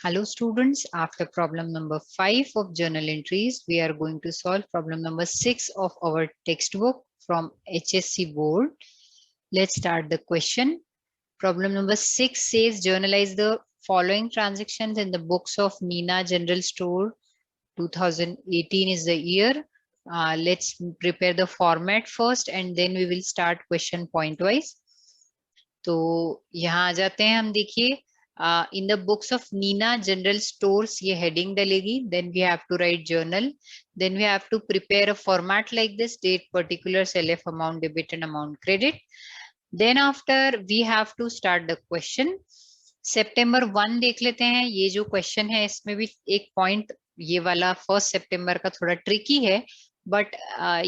Hello students, after problem number 5 of journal entries, we are going to solve problem number 6 of our textbook from HSC board. Let's start the question. Problem number 6 says journalize the following transactions in the books of Nina General Store. 2018 is the year. Let's prepare the format first and then we will start question point wise. तो यहाँ आ जाते हैं हम देखिए in the books of Nina General Stores ये heading डलेगी, then we have to write journal, then we have to prepare a format like this, date, particulars, LF, amount debit and amount credit. Then after we have to start the question. September 1 देख लेते हैं. ये जो question है इसमें भी एक point ये वाला 1 September का थोड़ा tricky है, but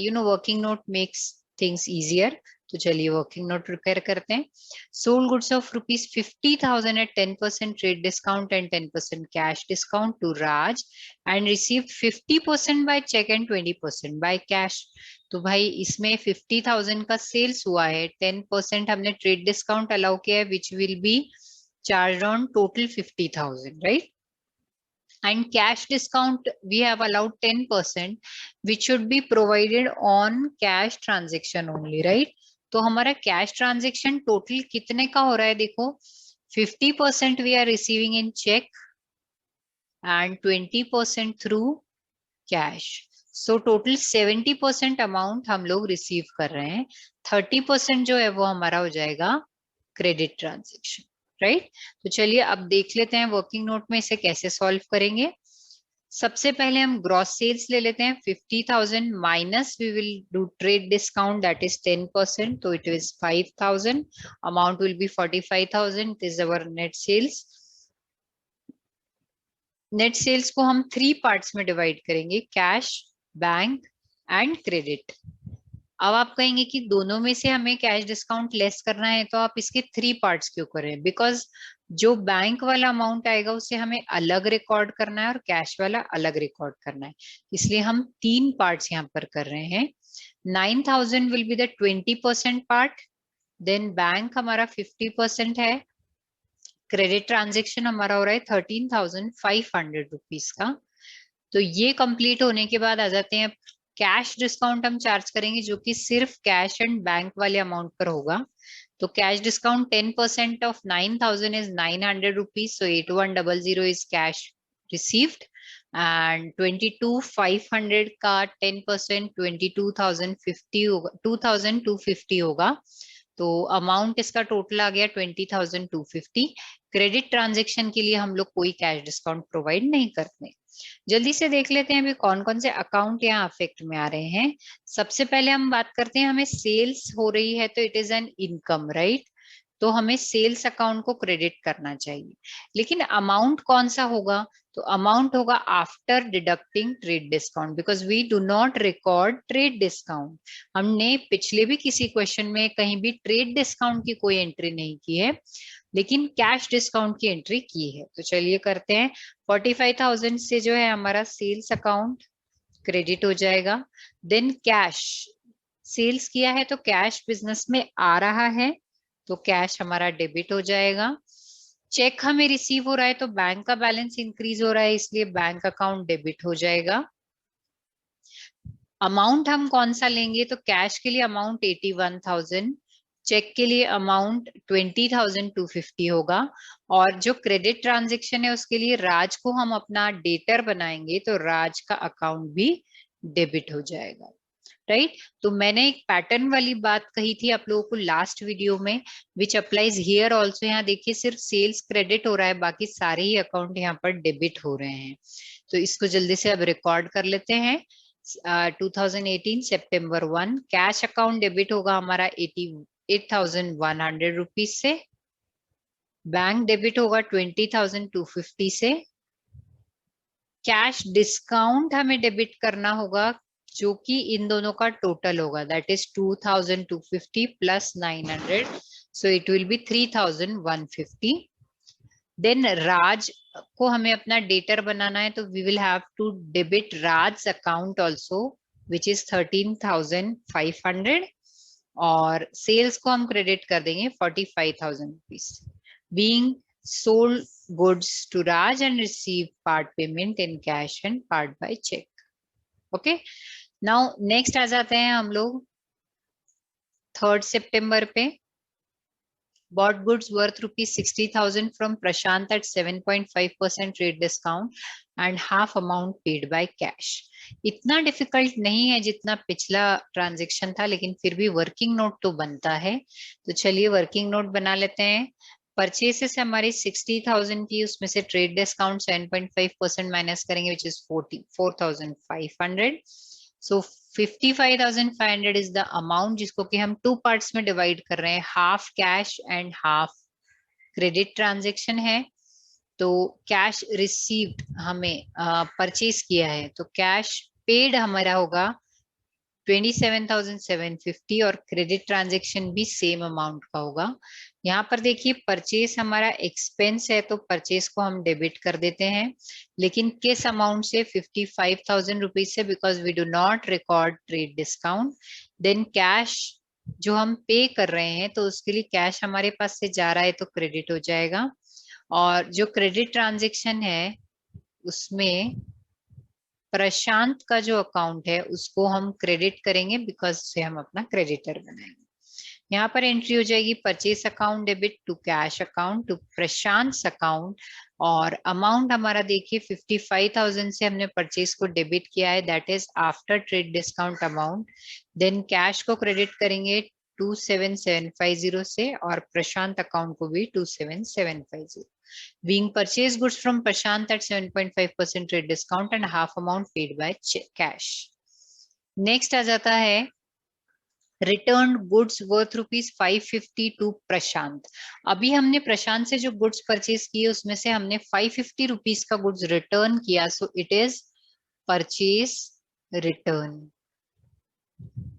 you know working note makes things easier. तो चलिए वर्किंग नोट प्रिपेयर करते हैं. Sold goods of ₹50,000 at 10% trade discount and 10% cash discount to Raj and received 50% by cheque and 20% by cash. तो भाई इसमें 50,000 का सेल्स हुआ है, 10% हमने ट्रेड डिस्काउंट अलाउ किया है which will be charge on total 50,000, right? And cash discount we have allowed 10% which should be provided on cash transaction only, right? तो हमारा कैश ट्रांजेक्शन टोटल कितने का हो रहा है देखो, 50% we are receiving in cheque and 20% through cash. So total 70% amount हम लोग रिसीव कर रहे हैं. 30% जो है वो हमारा हो जाएगा क्रेडिट ट्रांजेक्शन, राइट? तो चलिए अब देख लेते हैं वर्किंग नोट में इसे कैसे सॉल्व करेंगे. सबसे पहले हम ग्रॉस सेल्स ले लेते हैं. 50,000 minus we will do trade discount that is 10%, तो it is 5,000. Amount will be 45,000. It is our net sales. Net sales को हम 3 पार्ट्स में डिवाइड करेंगे, कैश, बैंक एंड क्रेडिट. अब आप कहेंगे कि दोनों में से हमें कैश डिस्काउंट लेस करना है, तो आप इसके 3 पार्ट्स क्यों करें? बिकॉज जो बैंक वाला अमाउंट आएगा उसे हमें अलग रिकॉर्ड करना है और कैश वाला अलग रिकॉर्ड करना है, इसलिए हम 3 पार्ट्स यहाँ पर कर रहे हैं. 9,000 will be the 20% part, then bank हमारा 50% है, क्रेडिट ट्रांजेक्शन हमारा हो रहा है 13,500 रुपीज का. तो ये कंप्लीट होने के बाद आ जाते हैं कैश डिस्काउंट हम चार्ज करेंगे जो कि सिर्फ कैश एंड बैंक वाले अमाउंट पर होगा. तो cash discount 10% of 9,000 is 900 rupees, so 8100 is cash received and 22,500 का 10% 22,050 होगा, 2,250 होगा. तो अमाउंट इसका टोटल आ गया 20,250. क्रेडिट ट्रांजेक्शन के लिए हम लोग कोई कैश डिस्काउंट प्रोवाइड नहीं करते. जल्दी से देख लेते हैं अभी कौन कौन से अकाउंट यहाँ अफेक्ट में आ रहे हैं. सबसे पहले हम बात करते हैं, हमें सेल्स हो रही है तो it is an income, right? तो हमें सेल्स अकाउंट को क्रेडिट करना चाहिए, लेकिन अमाउंट कौन सा होगा? तो अमाउंट होगा after deducting trade discount, because we do not record trade discount. हमने पिछले भी किसी क्वेश्चन में कहीं भी ट्रेड डिस्काउंट की कोई एंट्री नहीं की है, लेकिन कैश डिस्काउंट की एंट्री की है. तो चलिए करते हैं. 45,000 से जो है हमारा सेल्स अकाउंट क्रेडिट हो जाएगा. देन कैश, सेल्स किया है तो कैश बिजनेस में आ रहा है, तो कैश हमारा डेबिट हो जाएगा. चेक हमें रिसीव हो रहा है तो बैंक का बैलेंस इंक्रीज हो रहा है, इसलिए बैंक अकाउंट डेबिट हो जाएगा. अमाउंट हम कौन सा लेंगे? तो कैश के लिए अमाउंट 81,000, चेक के लिए अमाउंट 20,250 होगा. और जो क्रेडिट ट्रांजेक्शन है उसके लिए राज को हम अपना डेटर बनाएंगे, तो राज का अकाउंट भी डेबिट हो जाएगा, राइट? तो मैंने एक पैटर्न वाली बात कही थी आप लोगों को लास्ट वीडियो में, विच अप्लाइज हियर ऑल्सो. यहाँ देखिए सिर्फ सेल्स क्रेडिट हो रहा है, बाकी सारे ही अकाउंट यहाँ पर डेबिट हो रहे हैं. तो इसको जल्दी से अब रिकॉर्ड कर लेते हैं. 2018 सितंबर 1 कैश अकाउंट डेबिट होगा हमारा 88,100 रुपीज से. बैंक डेबिट होगा 20,250 से. कैश डिस्काउंट हमें डेबिट करना होगा जो कि इन दोनों का टोटल होगा, that is 2,250 plus 900, so it will be 3,150. Then Raj को हमें अपना डेटर बनाना है, तो we will have to debit Raj account also which is 13,500, और सेल्स को हम क्रेडिट कर देंगे 45,000 rupees. Being sold goods to Raj and receive part payment in cash and part by check. Okay, now next आ जाते हैं हम लोग 3rd September पे. Bought goods worth rupees 60,000 from Prashant at 7.5% trade discount and half amount paid by cash. इतना difficult नहीं है जितना पिछला ट्रांजेक्शन था, लेकिन फिर भी वर्किंग नोट तो बनता है. तो चलिए वर्किंग नोट बना लेते हैं. परचेसेस हमारी 60,000 की, उसमें से ट्रेड डिस्काउंट 7.5% माइनस करेंगे which is 44,500. So 55,500 is the amount जिसको कि हम 2 पार्ट्स में डिवाइड कर रहे हैं. Half cash and half credit transaction है. तो कैश रिसीव्ड हमें परचेज किया है, तो कैश पेड हमारा होगा 27,750 और क्रेडिट ट्रांजेक्शन भी सेम अमाउंट का होगा. यहाँ पर देखिए परचेस हमारा एक्सपेंस है, तो परचेस को हम डेबिट कर देते हैं, लेकिन किस अमाउंट से? 55,000 रुपीज से, because we do not record trade discount. Then cash जो हम पे कर रहे हैं, तो उसके लिए कैश हमारे पास से जा रहा है तो क्रेडिट हो जाएगा. और जो क्रेडिट ट्रांजेक्शन है उसमें प्रशांत का जो अकाउंट है उसको हम क्रेडिट करेंगे, बिकॉज से हम अपना क्रेडिटर बनाएंगे. यहाँ पर एंट्री हो जाएगी purchase account debit to cash account to Prashant account. और अमाउंट हमारा देखिए 55,000 से हमने परचेस को डेबिट किया है, that is after trade discount amount. Then cash को क्रेडिट करेंगे 27,750 से और प्रशांत अकाउंट को भी 27,750. Being purchased goods from Prashant at 7.5% trade discount and half amount paid by cash. Next आ जाता है returned goods worth rupees 550 to Prashant. अभी हमने प्रशांत से जो गुड्स परचेज किए उसमें से हमने 550 रुपीज का गुड्स रिटर्न किया, so it is purchase return.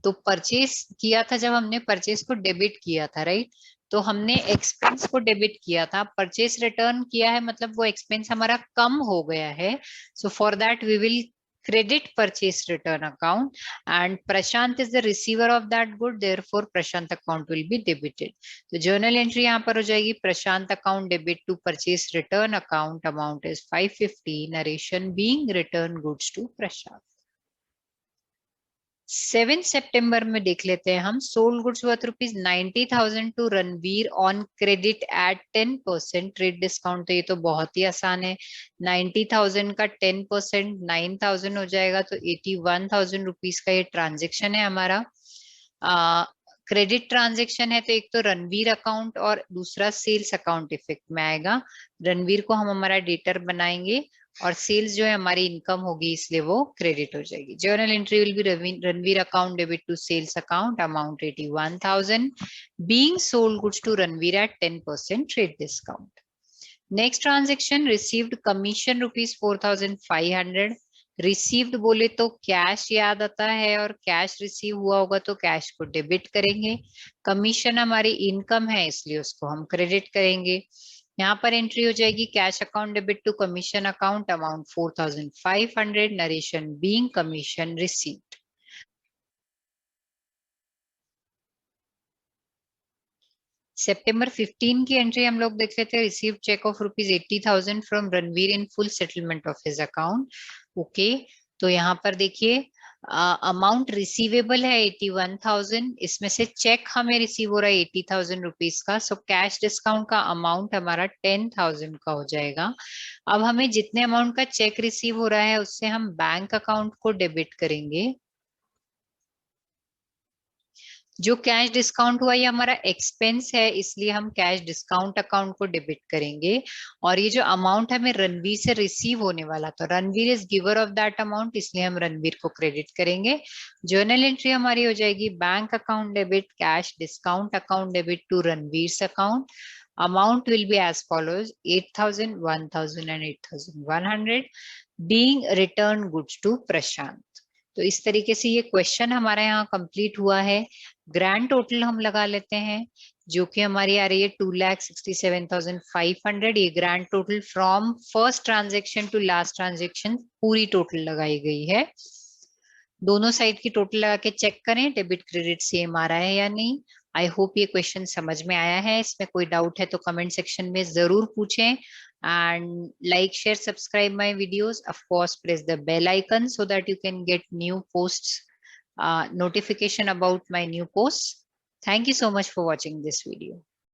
तो परचेज किया था जब हमने परचेज को डेबिट किया था, राइट? तो हमने एक्सपेंस को डेबिट किया था, परचेज रिटर्न किया है, मतलब वो एक्सपेंस हमारा कम हो गया है. So for that we will credit purchase return account and Prashant is the receiver of that good, therefore Prashant account will be debited. तो जर्नल एंट्री यहाँ पर हो जाएगी Prashant account debit to purchase return account, amount is 550, narration being return goods to Prashant. 7 सितंबर में देख लेते हैं हम. Sold goods worth rupees 90,000 to Ranveer on credit at 10% trade discount. तो ये तो बहुत ही आसान है. 90,000 का 10% 9,000 हो जाएगा, तो 81,000 रुपीज का ये ट्रांजेक्शन है हमारा. क्रेडिट ट्रांजेक्शन है, तो एक तो रणवीर अकाउंट और दूसरा सेल्स अकाउंट इफेक्ट में आएगा. रणवीर को हम हमारा डेटर बनाएंगे और सेल्स जो है हमारी इनकम होगी, इसलिए वो क्रेडिट हो जाएगी. Journal entry will be Ranveer account debit to sales account, amount 81,000, being sold goods to Ranveer at 10% trade discount. Next transaction received commission rupees 4,500. Received बोले तो कैश याद आता है, और कैश रिसीव हुआ होगा तो कैश को डेबिट करेंगे. कमीशन हमारी इनकम है, इसलिए उसको हम क्रेडिट करेंगे. यहाँ पर एंट्री हो जाएगी cash account debit to commission account, amount 4,500, narration being commission received. सितंबर 15 की एंट्री हम लोग देख लेते हैं. Receive cheque of rupees 80,000 from Ranveer in full settlement of his account. Okay, तो यहाँ पर देखिए अमाउंट रिसीवेबल है 81,000, इसमें से चेक हमें रिसीव हो रहा है 80,000 रुपीज का. सो कैश डिस्काउंट का अमाउंट हमारा 10,000 का हो जाएगा. अब हमें जितने अमाउंट का चेक रिसीव हो रहा है उससे हम बैंक अकाउंट को डेबिट करेंगे. जो कैश डिस्काउंट हुआ ये हमारा एक्सपेंस है, इसलिए हम कैश डिस्काउंट अकाउंट को डेबिट करेंगे. और ये जो अमाउंट हमें रणवीर से रिसीव होने वाला, तो Ranveer is giver of that amount, इसलिए हम रणवीर को क्रेडिट करेंगे. जर्नल एंट्री हमारी हो जाएगी bank account debit cash discount account debit to Ranveer account. Amount will be as follows 8,000, 1,000 and 8,100, being return goods to Prashant. तो इस तरीके से ये क्वेश्चन हमारा यहाँ कंप्लीट हुआ है. ग्रैंड टोटल हम लगा लेते हैं, जो कि हमारी आ रही है 2,67,500. ये grand total from first transaction to last transaction पूरी टोटल लगाई गई है. दोनों साइड की टोटल लगा के चेक करें डेबिट क्रेडिट सेम आ रहा है या नहीं. आई होप ये क्वेश्चन समझ में आया है. इसमें कोई डाउट है तो कमेंट सेक्शन में जरूर पूछें. And like, share, subscribe my videos. Of course, press the bell icon so that you can get new posts, notification about my new posts. Thank you so much for watching this video.